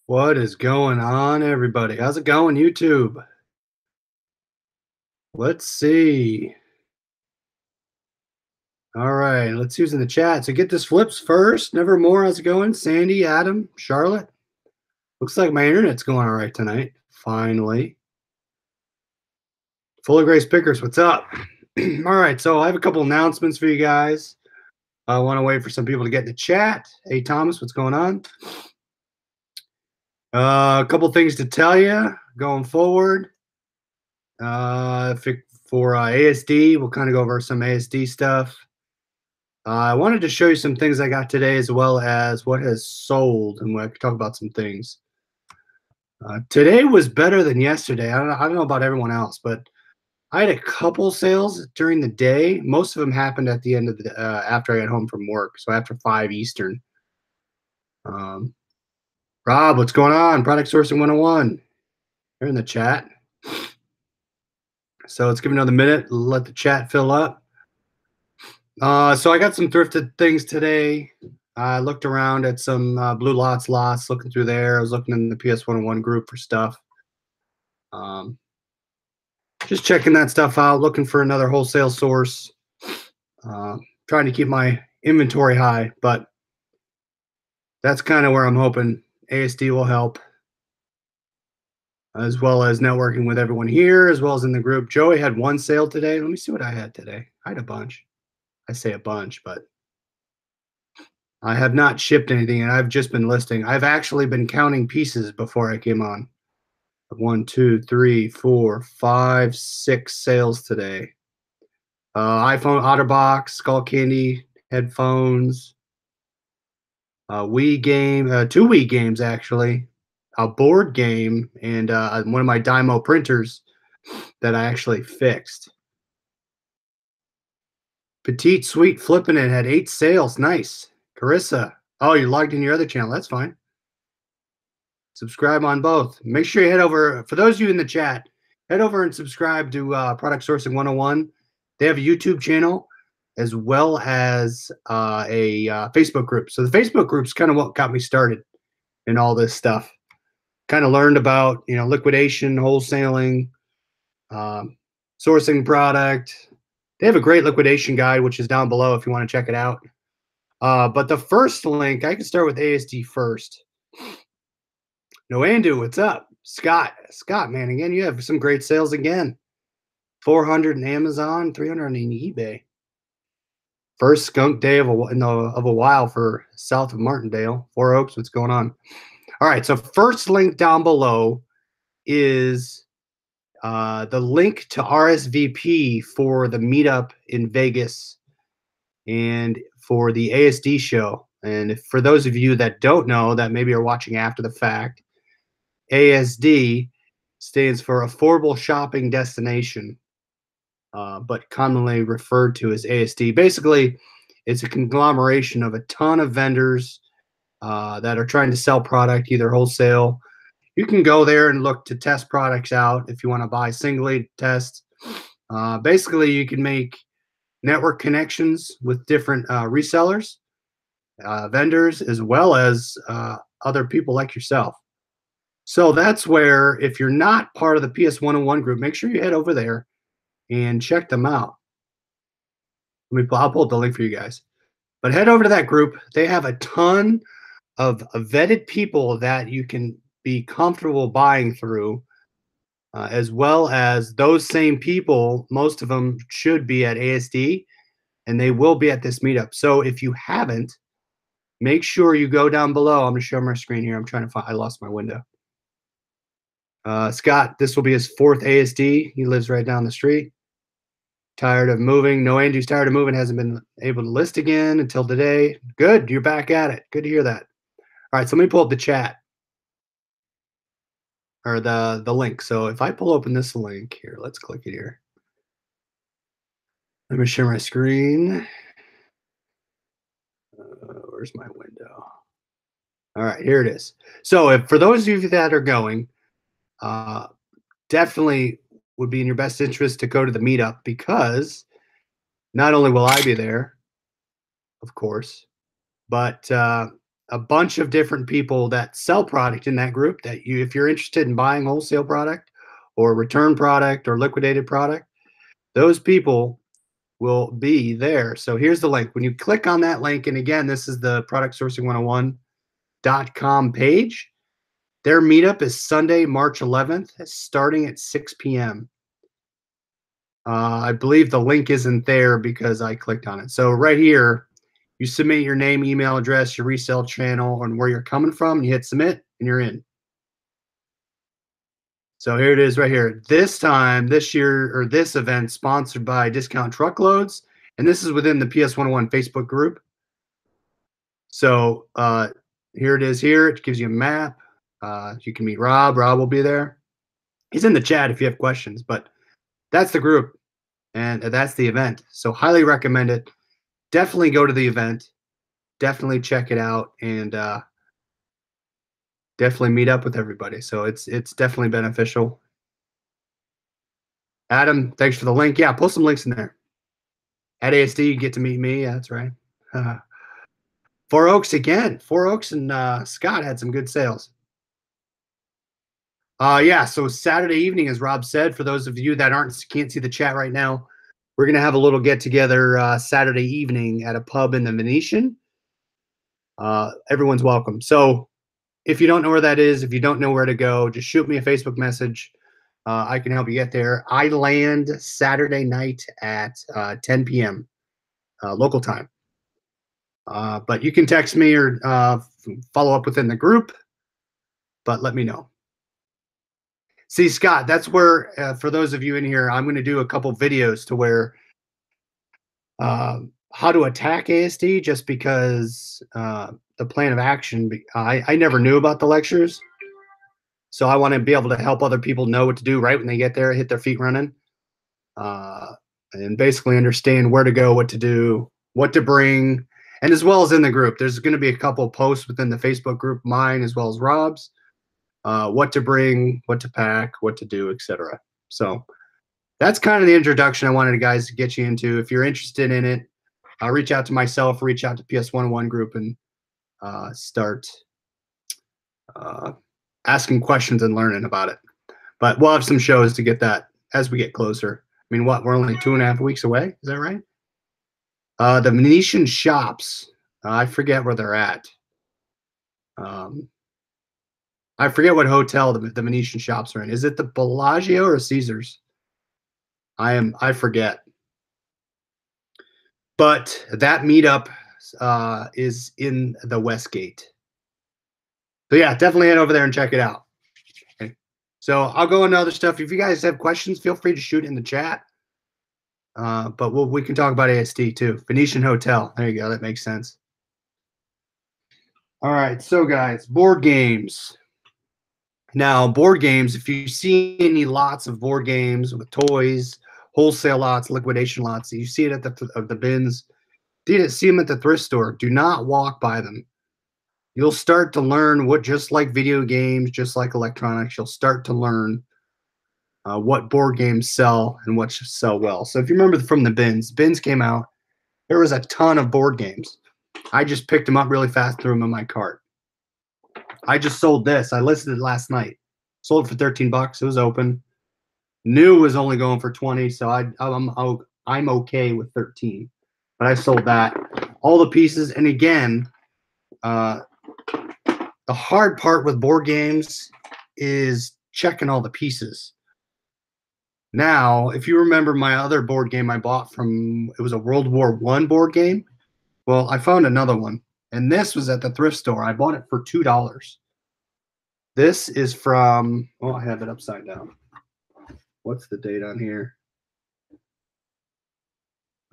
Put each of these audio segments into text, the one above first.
What is going on, everybody? How's it going, YouTube? Let's see. All right, let's use in the chat. So get this flips first. Nevermore, how's it going? Sandy, Adam, Charlotte. Looks like my internet's going all right tonight. Finally. Full of Grace Pickers, what's up? All right, so I have a couple announcements for you guys. I want to wait for some people to get in the chat. Hey, Thomas, what's going on? A couple things to tell you going forward. For ASD, we'll kind of go over some ASD stuff. I wanted to show you some things I got today, as well as what has sold, and I could talk about some things. Today was better than yesterday. I don't know about everyone else, but I had a couple sales during the day. Most of them happened at the end of the after I got home from work, so after 5 Eastern. Rob, what's going on? Product Sourcing 101. You're in the chat. So let's give it another minute. Let the chat fill up. So I got some thrifted things today. I looked around at some blue lots, looking through there. I was looking in the PS101 group for stuff. Just checking that stuff out, looking for another wholesale source. Trying to keep my inventory high, but that's kind of where I'm hoping ASD will help, as well as networking with everyone here, as well as in the group. Joey had one sale today. Let me see what I had today. I had a bunch. I say a bunch, but I have not shipped anything, and I've just been listing. I've actually been counting pieces before I came on. 1, 2, 3, 4, 5, 6 sales today. iPhone, OtterBox, Skull Candy, headphones, Wii game, 2 Wii games actually, a board game, and one of my Dymo printers that I actually fixed. Petite Sweet Flipping It had 8 sales. Nice. Carissa. Oh, you're logged in your other channel. That's fine. Subscribe on both. Make sure you head over. For those of you in the chat, head over and subscribe to Product Sourcing 101. They have a YouTube channel as well as a Facebook group. So the Facebook group's kind of what got me started in all this stuff. Kind of learned about, liquidation, wholesaling, sourcing product. They have a great liquidation guide, which is down below if you want to check it out. But the first link, I can start with ASD first. No, Andu, what's up? Scott, man, again, you have some great sales again. 400 in Amazon, 300 in eBay. First skunk day of a while for south of Martindale. 4 Oaks, what's going on? All right, so first link down below is the link to RSVP for the meetup in Vegas and for the ASD show. And for those of you that don't know, that maybe are watching after the fact, ASD stands for Affordable Shopping Destination, but commonly referred to as ASD. Basically, it's a conglomeration of a ton of vendors that are trying to sell product, either wholesale. You can go there and look to test products out if you want to buy singly, test. Basically, you can make network connections with different resellers, vendors, as well as other people like yourself. So that's where, if you're not part of the PS101 group, make sure you head over there and check them out. I'll pull up the link for you guys. But head over to that group. They have a ton of vetted people that you can be comfortable buying through, as well as those same people. Most of them should be at ASD, and they will be at this meetup. So if you haven't, make sure you go down below. I'm going to show my screen here. I'm trying to find. I lost my window. Scott, this will be his 4th ASD. He lives right down the street. Tired of moving. No, Andrew's tired of moving. Hasn't been able to list again until today. Good. You're back at it. Good to hear that. All right, so let me pull up the chat or the link. So if I pull open this link here, let's click it here. Let me share my screen. Where's my window? All right, here it is. So for those of you that are going, definitely would be in your best interest to go to the meetup, because not only will I be there, of course, but a bunch of different people that sell product in that group that you, if you're interested in buying wholesale product or return product or liquidated product, those people will be there. So here's the link. When you click on that link, and again, this is the productsourcing101.com page. Their meetup is Sunday, March 11th, starting at 6 p.m. I believe the link isn't there because I clicked on it. So right here, you submit your name, email address, your resale channel, and where you're coming from. You hit submit, and you're in. So here it is right here. This time, this year, or this event, sponsored by Discount Truckloads, and this is within the PS101 Facebook group. So here it is here. It gives you a map. You can meet Rob. Rob will be there. He's in the chat if you have questions, but that's the group, and that's the event. So highly recommend it. Definitely go to the event. Definitely check it out, and definitely meet up with everybody. So it's definitely beneficial. Adam, thanks for the link. Yeah, post some links in there. At ASD, you get to meet me. Yeah, that's right. Four Oaks again. Four Oaks and Scott had some good sales. Yeah, so Saturday evening, as Rob said, for those of you that can't see the chat right now, we're gonna have a little get together Saturday evening at a pub in the Venetian. Everyone's welcome. So if you don't know where that is, if you don't know where to go, just shoot me a Facebook message. I can help you get there. I land Saturday night at 10 p.m. Local time. But you can text me or follow up within the group, but let me know. See, Scott, that's where, for those of you in here, I'm going to do a couple videos to where how to attack ASD, just because the plan of action, I never knew about the lectures. So I want to be able to help other people know what to do right when they get there, hit their feet running, and basically understand where to go, what to do, what to bring, and as well as in the group. There's going to be a couple posts within the Facebook group, mine as well as Rob's, what to bring, what to pack, what to do, etc. So that's kind of the introduction I wanted guys to get you into. If you're interested in it, reach out to myself, reach out to PS101 group, and start asking questions and learning about it. But we'll have some shows to get that as we get closer. I mean, what, we're only 2.5 weeks away? Is that right? The Venetian shops, I forget where they're at. I forget what hotel the Venetian shops are in. Is it the Bellagio or Caesars? I forget. But that meetup is in the Westgate. So yeah, definitely head over there and check it out. Okay. So I'll go into other stuff. If you guys have questions, feel free to shoot in the chat. But we can talk about ASD too. Venetian Hotel. There you go. That makes sense. All right. So guys, board games. Now, board games, if you see any lots of board games with toys, wholesale lots, liquidation lots, you see it at the bins, see them at the thrift store, do not walk by them. You'll start to learn what, just like video games, just like electronics, you'll start to learn what board games sell and what sell well. So if you remember from the bins came out, there was a ton of board games. I just picked them up really fast, threw them in my cart. I just sold this. I listed it last night. Sold it for 13 bucks. It was open. New was only going for 20, so I'm okay with 13. But I sold that. All the pieces, and again, the hard part with board games is checking all the pieces. Now, if you remember my other board game I bought it was a World War I board game. Well, I found another one, and this was at the thrift store. I bought it for $2. This is from, oh, I have it upside down. What's the date on here?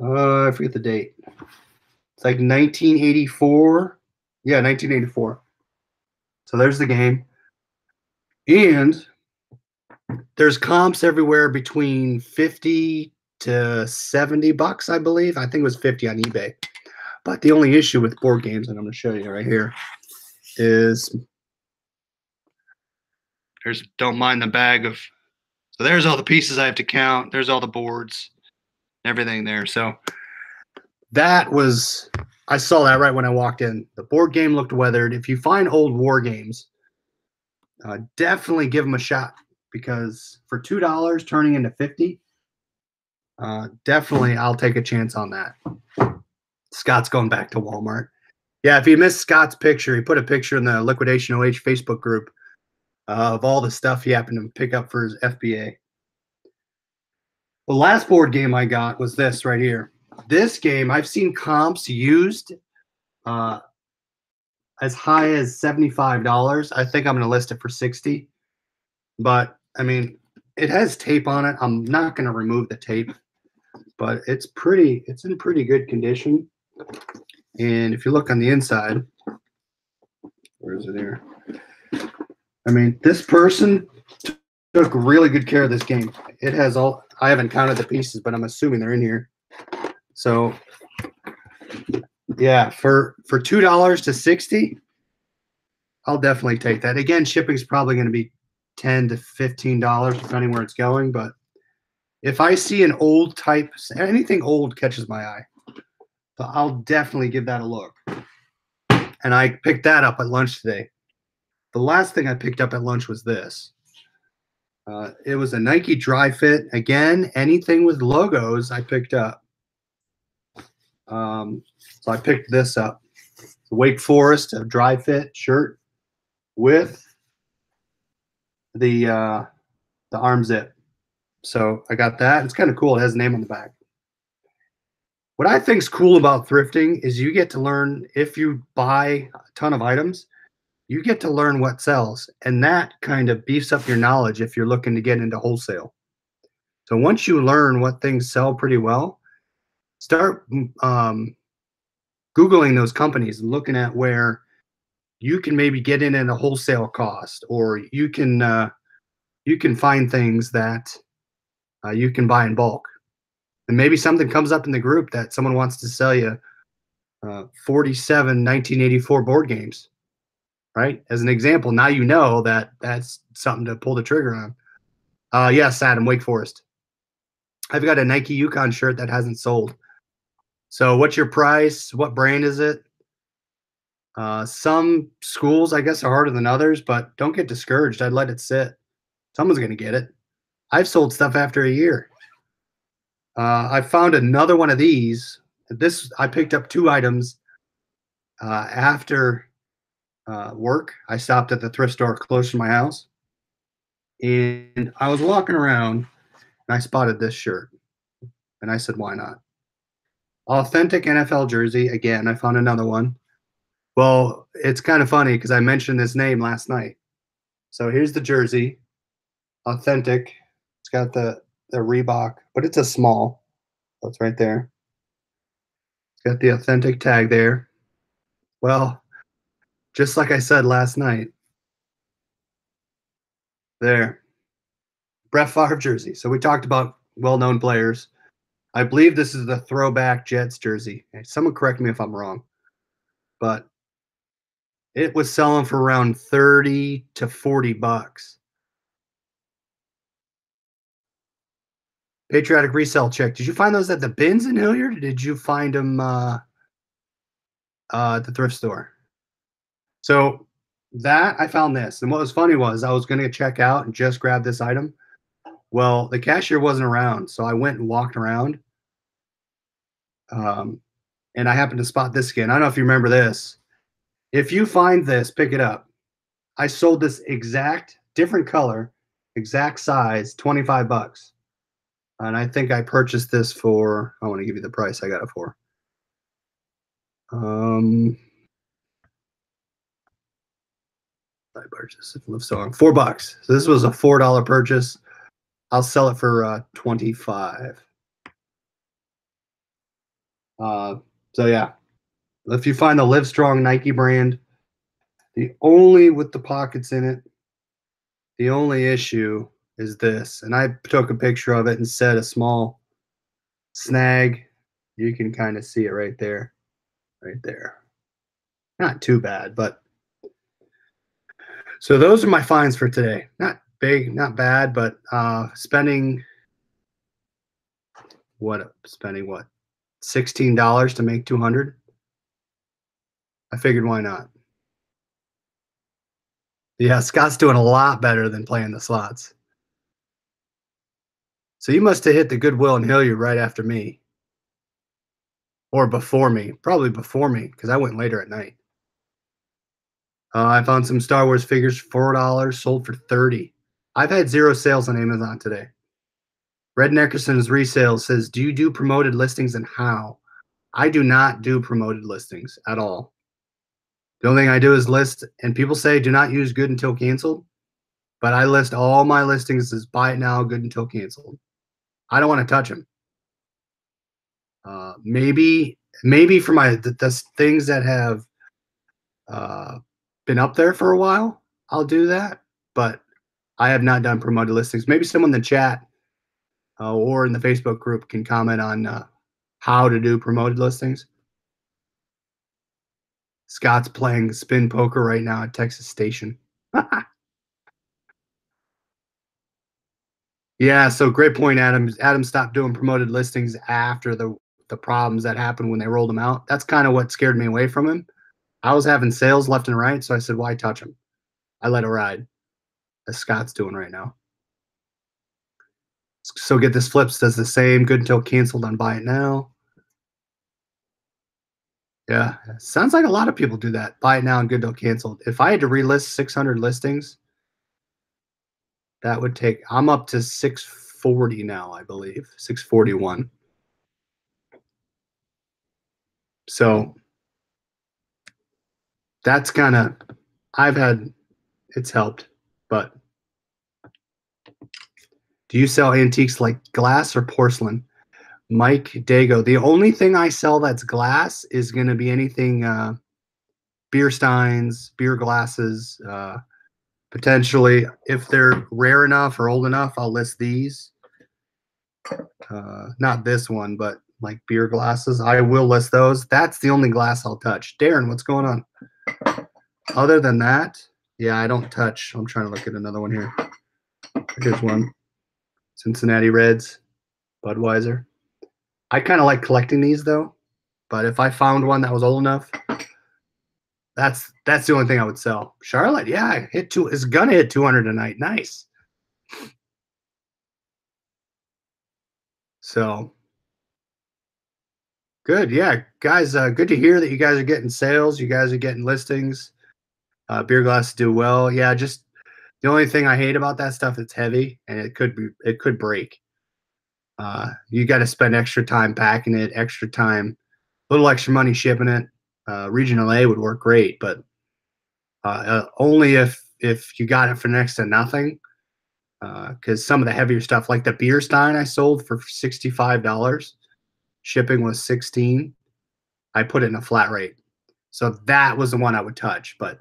I forget the date. It's like 1984. Yeah, 1984. So there's the game. And there's comps everywhere between 50 to 70 bucks, I believe. I think it was 50 on eBay. But the only issue with board games, and I'm going to show you right here, is don't mind the bag of, so there's all the pieces I have to count. There's all the boards, everything there. So that was, I saw that right when I walked in. The board game looked weathered. If you find old war games, definitely give them a shot because for $2 turning into 50, definitely I'll take a chance on that. Scott's going back to Walmart. Yeah, if you missed Scott's picture, he put a picture in the Liquidation OH Facebook group of all the stuff he happened to pick up for his FBA. The last board game I got was this right here. This game, I've seen comps used as high as $75. I think I'm going to list it for 60. But I mean, it has tape on it. I'm not going to remove the tape, but it's in pretty good condition. And if you look on the inside, where is it here? I mean, this person took really good care of this game. It has all, I haven't counted the pieces, but I'm assuming they're in here. So yeah, for $2 to 60, I'll definitely take that. Again, shipping is probably going to be $10 to $15 depending where it's going. But if I see an old type, anything old catches my eye. So I'll definitely give that a look. And I picked that up at lunch today. The last thing I picked up at lunch was this. It was a Nike dry fit. Again, anything with logos I picked up. So I picked this up. The Wake Forest a dry fit shirt with the arm zip. So I got that. It's kind of cool. It has a name on the back. What I think is cool about thrifting is you get to learn, if you buy a ton of items, you get to learn what sells. And that kind of beefs up your knowledge if you're looking to get into wholesale. So once you learn what things sell pretty well, start Googling those companies and looking at where you can maybe get in at a wholesale cost, or you can find things that you can buy in bulk. And maybe something comes up in the group that someone wants to sell you 47 1984 board games, right? As an example, now you know that that's something to pull the trigger on. Yes, Adam, Wake Forest. I've got a Nike Yukon shirt that hasn't sold. So what's your price? What brand is it? Some schools, I guess, are harder than others, but don't get discouraged. I'd let it sit. Someone's going to get it. I've sold stuff after a year. I found another one of these. I picked up 2 items after work. I stopped at the thrift store close to my house, and I was walking around, and I spotted this shirt, and I said, "Why not?" Authentic NFL jersey. Again, I found another one. Well, it's kind of funny because I mentioned this name last night. So here's the jersey, authentic. It's got the Reebok, but it's a small. So it's right there. It's got the authentic tag there. Well, just like I said last night, there, Brett Favre jersey. So we talked about well-known players. I believe this is the throwback Jets jersey. Someone correct me if I'm wrong, but it was selling for around 30 to 40 bucks. Patriotic resale check. Did you find those at the bins in Hilliard, or did you find them at the thrift store? So that I found this, and what was funny was I was going to check out and just grab this item. Well, the cashier wasn't around, so I went and walked around, and I happened to spot this again. I don't know if you remember this. If you find this, pick it up. I sold this exact different color, exact size, 25 bucks. And I think I purchased this for, I want to give you the price I got it for. I purchased it from $4. So this was a $4 purchase. I'll sell it for 25. So yeah, if you find the Livestrong Nike brand, the only with the pockets in it, the only issue is this. And I took a picture of it and set a small snag. You can kind of see it right there. Right there. Not too bad, but so those are my finds for today. Not big, not bad, but spending what? $16 to make 200. I figured why not. Yeah, Scott's doing a lot better than playing the slots. So you must have hit the Goodwill and Hilliard right after me, or before me. Probably before me, because I went later at night. I found some Star Wars figures, $4, sold for 30. I've had 0 sales on Amazon today. Red Neckerson's resale says, "Do you do promoted listings and how?" I do not do promoted listings at all. The only thing I do is list, and people say do not use good until canceled, but I list all my listings as buy it now, good until canceled. I don't want to touch them. Maybe for the things that have uh, been up there for a while, I'll do that. But I have not done promoted listings. Maybe someone in the chat or in the Facebook group can comment on how to do promoted listings. Scott's playing spin poker right now at Texas Station. Yeah, so great point, Adam. Adam stopped doing promoted listings after the problems that happened when they rolled them out. That's kind of what scared me away from him. I was having sales left and right, so I said, "Why touch him?" I let it ride, as Scott's doing right now. So get this flips does the same. Good until canceled on buy it now. Yeah, sounds like a lot of people do that. Buy it now and good till canceled. If I had to relist 600 listings, that would take. I'm up to 640 now, I believe 641. So that's kind of. I've had it's helped, but do you sell antiques like glass or porcelain? Mike Dago. The only thing I sell that's glass is going to be anything beer steins, beer glasses. Potentially, if they're rare enough or old enough, I'll list these. Not this one, but like beer glasses. I will list those. That's the only glass I'll touch. Darren, what's going on? Other than that, yeah, I don't touch. I'm trying to look at another one here. Here's one. Cincinnati Reds, Budweiser. I kind of like collecting these though, but if I found one that was old enough, that's the only thing I would sell. Charlotte, yeah, is gonna hit 200 tonight. Nice. So good, yeah, guys. Good to hear that you guys are getting sales. You guys are getting listings. Beer glasses do well. Yeah, just the only thing I hate about that stuff, it's heavy and it could break. You got to spend extra time packing it, extra time, a little extra money shipping it. Regional A would work great, but only if you got it for next to nothing. Because some of the heavier stuff, like the beer stein, I sold for $65. Shipping was 16. I put it in a flat rate, so that was the one I would touch. But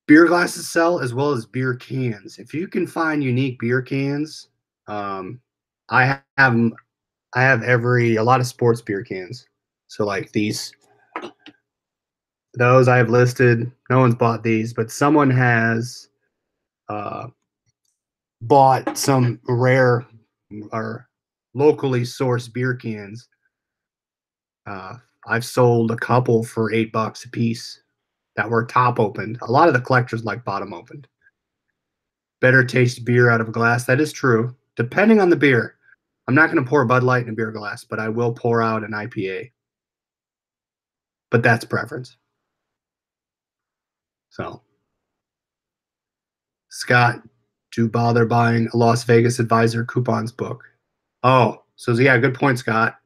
beer glasses sell as well as beer cans. If you can find unique beer cans, I have a lot of sports beer cans. So like those I have listed. No one's bought these, but someone has uh, bought some rare or locally sourced beer cans. Uh, I've sold a couple for $8 a piece that were top opened. A lot of the collectors like bottom opened. Better taste beer out of a glass. That is true. Depending on the beer. I'm not going to pour Bud Light in a beer glass, but I will pour out an IPA. But that's preference. So, Scott, do bother buying a Las Vegas Advisor coupons book? Oh, so yeah, good point, Scott.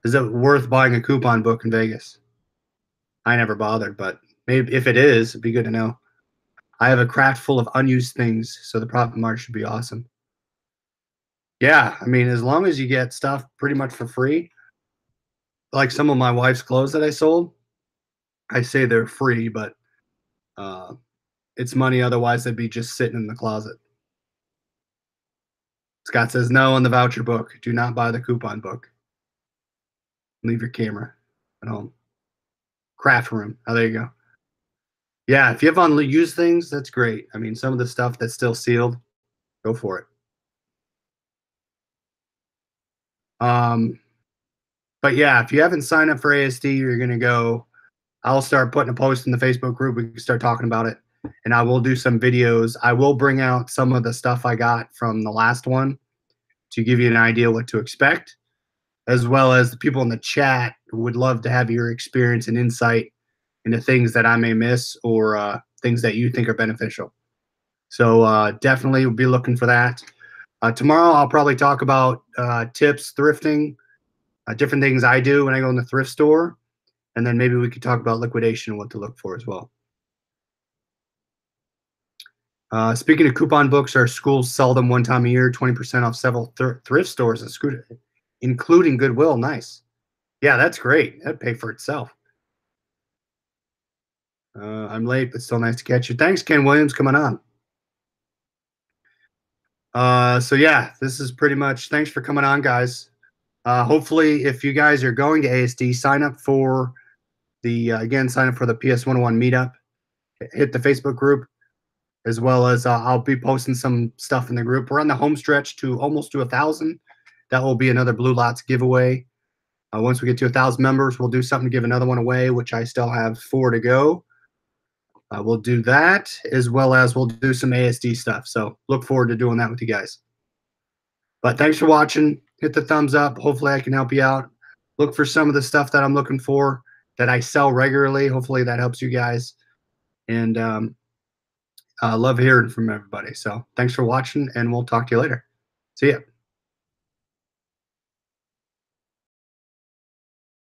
Is it worth buying a coupon book in Vegas? I never bothered, but maybe if it is, it'd be good to know. I have a craft full of unused things, so the profit margin should be awesome. Yeah, I mean, as long as you get stuff pretty much for free, like some of my wife's clothes that I sold, I say they're free, but uh, it's money. Otherwise, they'd be just sitting in the closet. Scott says no on the voucher book. Do not buy the coupon book. Leave your camera at home. Craft room. Oh, there you go. Yeah, if you have unused things, that's great. I mean, some of the stuff that's still sealed, go for it. Um, But yeah, if you haven't signed up for ASD, you're gonna go. I'll start putting a post in the Facebook group. We can start talking about it, and I will do some videos. I will bring out some of the stuff I got from the last one to give you an idea what to expect, as well as the people in the chat who would love to have your experience and insight into things that I may miss or things that you think are beneficial. So definitely we'll be looking for that. Tomorrow I'll probably talk about tips, thrifting, different things I do when I go in the thrift store, and then maybe we could talk about liquidation and what to look for as well. Speaking of coupon books, our schools sell them one time a year, 20% off several thrift stores, including Goodwill. Nice. Yeah, that's great. That'd pay for itself. I'm late, but still nice to catch you. Thanks, Ken Williams, coming on. So yeah, this is pretty much. Thanks for coming on, guys. Hopefully, if you guys are going to ASD, sign up for the sign up for the PS101 Meetup. Hit the Facebook group, as well as I'll be posting some stuff in the group. We're on the home stretch to almost to 1,000. That will be another Blue Lots giveaway. Once we get to 1,000 members, we'll do something to give another one away, which I still have 4 to go. We'll do that, as well as we'll do some ASD stuff. So look forward to doing that with you guys. But thanks for watching. Hit the thumbs up. Hopefully I can help you out. Look for some of the stuff that I'm looking for that I sell regularly. Hopefully that helps you guys. And love hearing from everybody. So thanks for watching, and we'll talk to you later. See ya.